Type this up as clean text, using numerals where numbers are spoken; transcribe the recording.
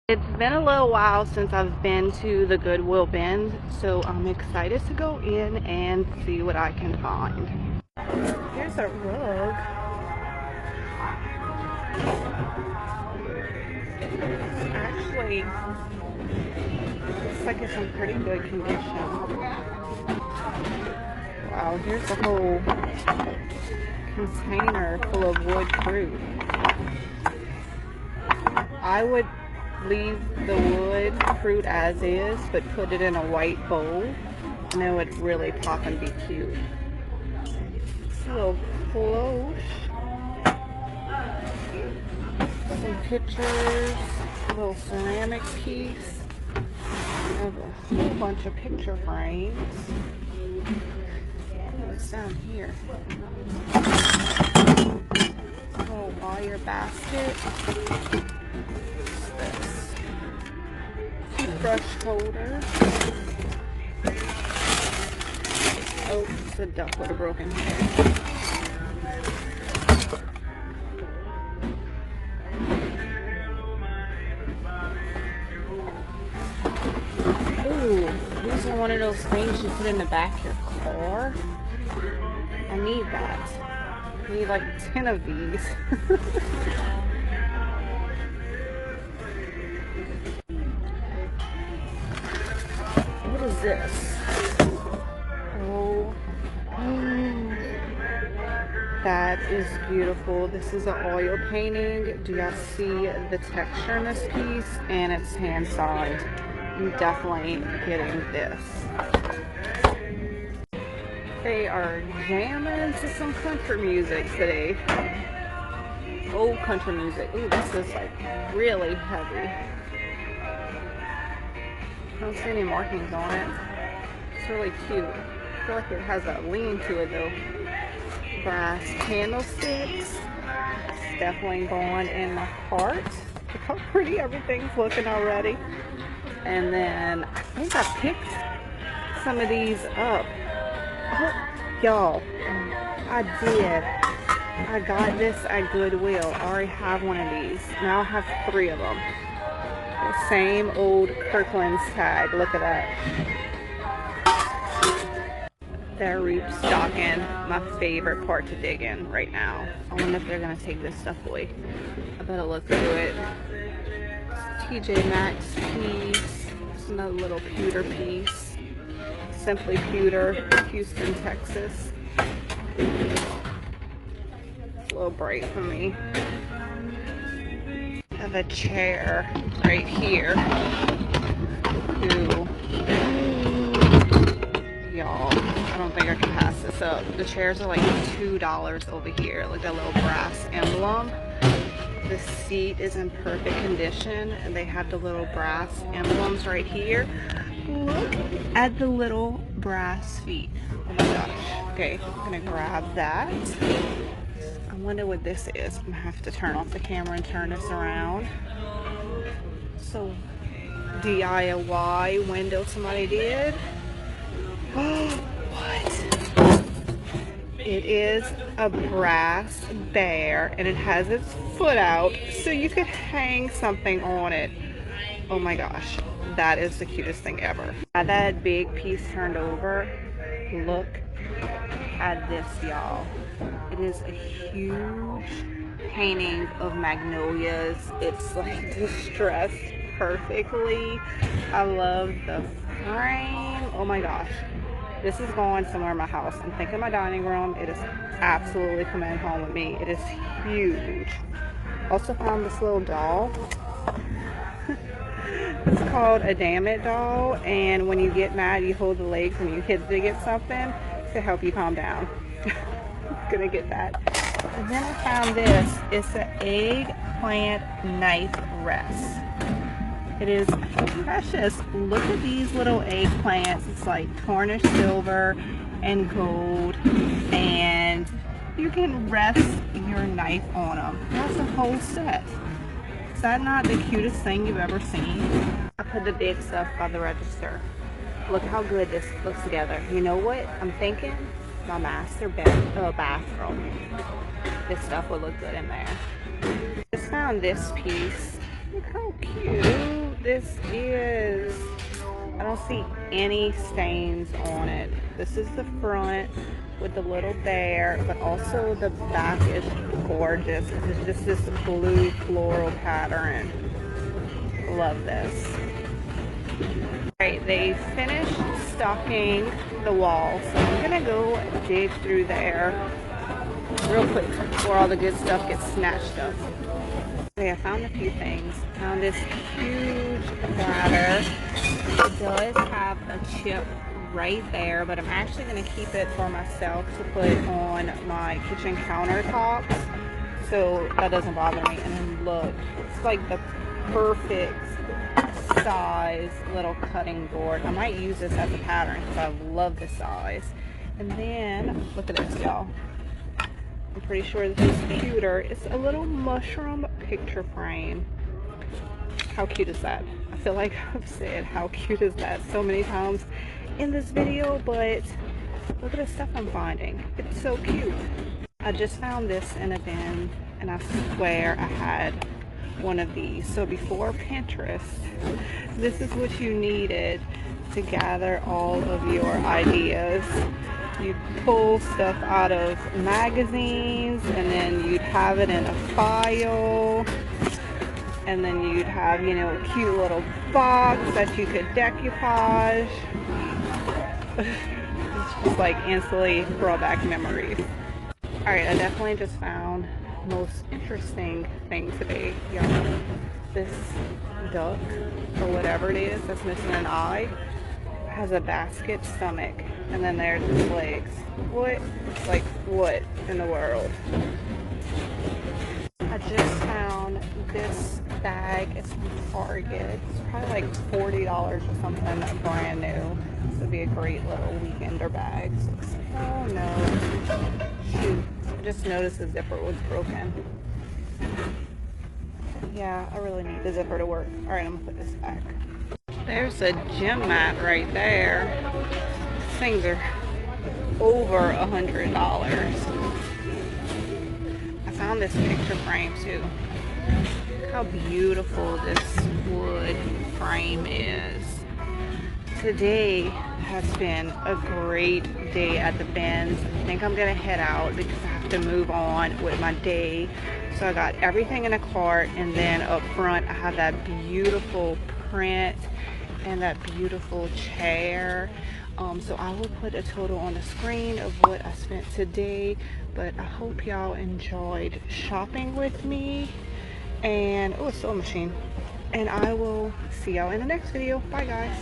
It's been a little while since I've been to the Goodwill Bins, so I'm excited to go in and see what I can find. Here's a rug. Actually, looks like it's in pretty good condition. Wow, here's a whole container full of wood fruit. I would leave the wood fruit as is, but put it in a white bowl, and it would really pop and be cute. It's a little cloche. Some pictures, a little ceramic piece. I have a whole bunch of picture frames. What's down here? A little wire basket. Brush holder. Oh, it's a duck with a broken head. Ooh, these are one of those things you put in the back of your car. I need that. I need like 10 of these. What is this? Oh, that is beautiful. This is an oil painting. Do y'all see the texture in this piece? And it's hand signed. I'm definitely getting this. They are jamming to some country music today. Old country music. Ooh, this is like really heavy. I don't see any markings on it. It's really cute. I feel like it has a lean to it though. Brass candlesticks. It's definitely going in my cart. Look how pretty everything's looking already. And then I think I picked some of these up. Oh, y'all, I did. I got this at Goodwill. I already have one of these. Now I have 3 of them. The same old Kirkland's tag. Look at that. They're restocking. My favorite part to dig in right now. I wonder if they're gonna take this stuff away. I better look through it. TJ Maxx piece. It's another little pewter piece. Simply Pewter, Houston, Texas. It's a little bright for me. I have a chair right here. Ooh. Y'all, I don't think I can pass this up. The chairs are like $2 over here. Look at that little brass emblem. The seat is in perfect condition, and they have the little brass emblems right here. Look at the little brass feet. Oh my gosh. Okay, I'm gonna grab that. I wonder what this is. I'm gonna have to turn off the camera and turn this around. So, DIY window somebody did. What? It is a brass bear, and it has its foot out, so you could hang something on it. Oh my gosh, that is the cutest thing ever. Had that big piece turned over. Look at this, y'all. It is a huge painting of magnolias. It's like distressed perfectly. I love the frame. Oh my gosh. This is going somewhere in my house. I'm thinking my dining room. It is absolutely coming home with me. It is huge. Also found this little doll. It's called a damn it doll, and when you get mad you hold the legs and you hit to get something to help you calm down. Gonna get that. And then I found this. It's an eggplant knife rest. It is precious. Look at these little eggplants. It's like tarnished silver and gold, and you can rest your knife on them. That's a whole set. Is that not the cutest thing you've ever seen? I put the big stuff by the register. Look how good this looks together. You know what I'm thinking? My master bathroom. This stuff would look good in there. Just found this piece. Look how cute. this is. I don't see any stains on it. This is the front with the little bear, but also the back is gorgeous. It's just this blue floral pattern. Love this. Alright, they finished stocking the wall, so I'm gonna go dig through there real quick before all the good stuff gets snatched up. Okay, I found a few things. Found this huge ladder. It does have a chip right there, but I'm actually going to keep it for myself to put on my kitchen countertops, so that doesn't bother me. And then look, it's like the perfect size little cutting board. I might use this as a pattern because I love this size. And then look at this, y'all. I'm pretty sure this is cuter. It's a little mushroom picture frame. How cute is that? I feel like I've said how cute is that so many times in this video, but look at the stuff I'm finding. It's so cute. I just found this in a bin, and I swear I had one of these. So before Pinterest, this is what you needed to gather all of your ideas. You'd pull stuff out of magazines, and then you'd have it in a file, and then you'd have, you know, a cute little box that you could decoupage. It's just like instantly throwback memories. Alright, I definitely just found the most interesting thing today, y'all. This duck, or whatever it is that's missing an eye, has a basket stomach, and then there's its legs. What? Like, what in the world? I just found this bag. It's from Target. It's probably like $40 or something, brand new. This would be a great little weekender bag. Oh no. Shoot. I just noticed the zipper was broken. Yeah, I really need the zipper to work. Alright, I'm gonna put this back. There's a gym mat right there. Things are over $100. I found this picture frame too. Look how beautiful this wood frame is. Today has been a great day at the bins. I think I'm gonna head out because I have to move on with my day. So I got everything in a cart, and then up front I have that beautiful print and that beautiful chair. So I will put a total on the screen of what I spent today, but I hope y'all enjoyed shopping with me. And oh, a sewing machine. And I will see y'all in the next video. Bye guys.